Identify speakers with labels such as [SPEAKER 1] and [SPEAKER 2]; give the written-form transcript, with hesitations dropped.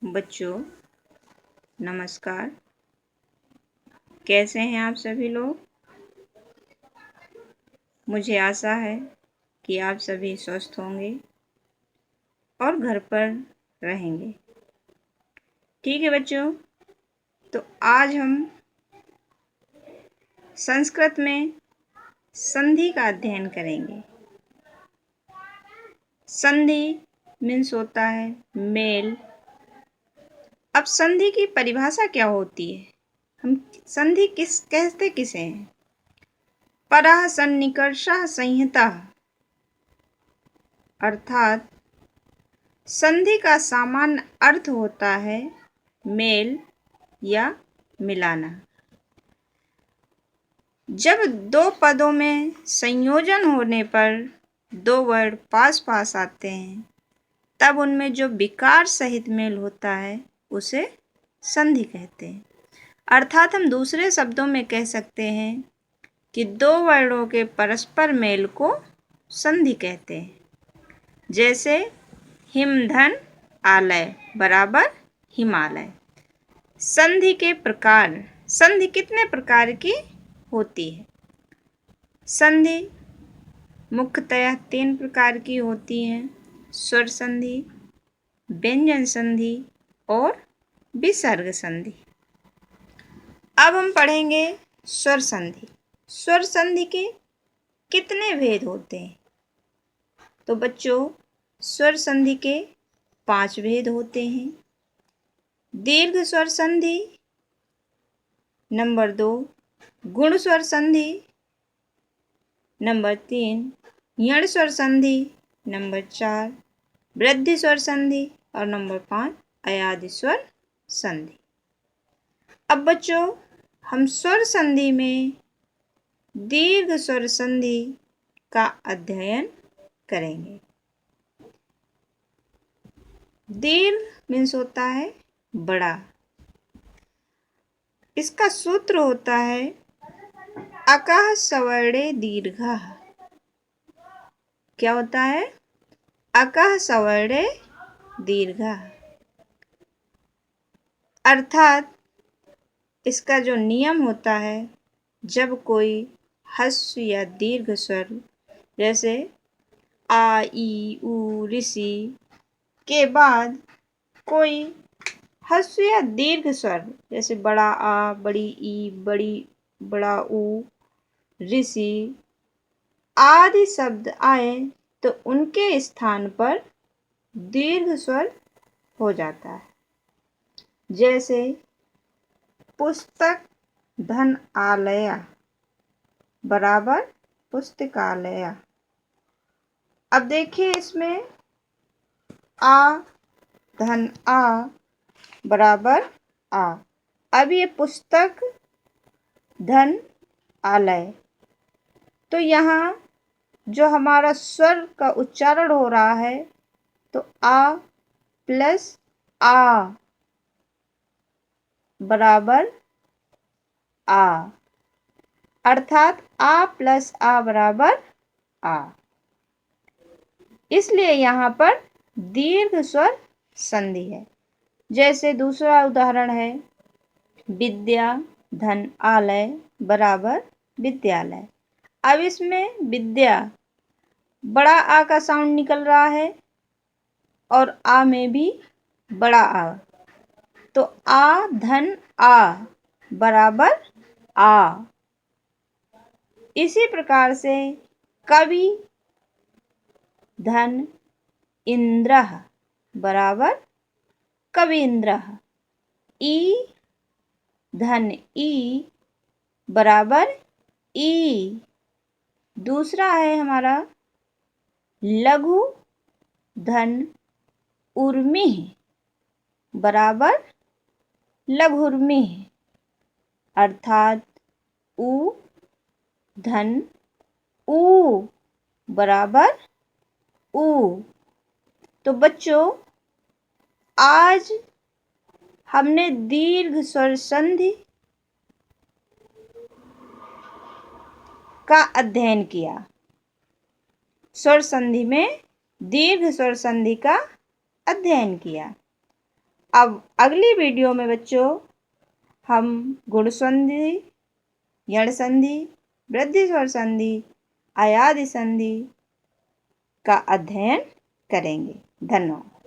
[SPEAKER 1] बच्चों नमस्कार। कैसे हैं आप सभी लोग। मुझे आशा है कि आप सभी स्वस्थ होंगे और घर पर रहेंगे। ठीक है बच्चों, तो आज हम संस्कृत में संधि का अध्ययन करेंगे। संधि मीन्स होता है मेल। अब संधि की परिभाषा क्या होती है? हम संधि कहते किसे हैं? परः सन्निकर्षः संहिता, अर्थात संधि का सामान्य अर्थ होता है मेल या मिलाना। जब दो पदों में संयोजन होने पर दो वर्ड पास पास आते हैं, तब उनमें जो विकार सहित मेल होता है उसे संधि कहते हैं। अर्थात हम दूसरे शब्दों में कह सकते हैं कि दो वर्णों के परस्पर मेल को संधि कहते हैं। जैसे हिमधन आलय बराबर हिमालय। संधि के प्रकार। संधि कितने प्रकार की होती है? संधि मुख्यतः 3 प्रकार की होती हैं: स्वर संधि, व्यंजन संधि और विसर्ग संधि। अब हम पढ़ेंगे स्वर संधि। स्वर संधि के कितने भेद होते हैं? तो बच्चों, स्वर संधि के 5 भेद होते हैं। दीर्घ स्वर संधि, नंबर 2 गुण स्वर संधि, नंबर 3 यण स्वर संधि, नंबर 4 वृद्धि स्वर संधि और नंबर 5 अयादि स्वर संधि। अब बच्चों, हम स्वर संधि में दीर्घ स्वर संधि का अध्ययन करेंगे। दीर्घ मीन्स होता है बड़ा। इसका सूत्र होता है अकः सवर्णे दीर्घः। क्या होता है? अकः सवर्णे दीर्घः। अर्थात इसका जो नियम होता है, जब कोई ह्रस्व या दीर्घ स्वर जैसे आ ई उ ऋषि के बाद कोई ह्रस्व या दीर्घ स्वर जैसे बड़ा आ, बड़ी ई, बड़ा उ, ऋषि आदि शब्द आए तो उनके स्थान पर दीर्घ स्वर हो जाता है। जैसे पुस्तक धन आलया बराबर पुस्तकालया। अब देखिए इसमें आ धन आ बराबर आ। अब ये पुस्तक धन आलय, तो यहाँ जो हमारा स्वर का उच्चारण हो रहा है तो आ प्लस आ बराबर आ, अर्थात आ प्लस आ बराबर आ। इसलिए यहाँ पर दीर्घ स्वर संधि है। जैसे दूसरा उदाहरण है विद्या धन आलय बराबर विद्यालय। अब इसमें विद्या बड़ा आ का साउंड निकल रहा है और आ में भी बड़ा आ, तो आ धन आ बराबर आ। इसी प्रकार से कवि धन इंद्रः बराबर कवींद्रः। ई धन ई बराबर ई। दूसरा है हमारा लघु धन उर्मिः बराबर लघुर्मिः, अर्थात उ धन ऊ बराबर ऊ। तो बच्चों, आज हमने दीर्घ स्वर संधि का अध्ययन किया। स्वर संधि में दीर्घ स्वर संधि का अध्ययन किया। अब अगली वीडियो में बच्चों हम गुण संधि, यण संधि, वृद्धि स्वर संधि, अयादि संधि का अध्ययन करेंगे। धन्यवाद।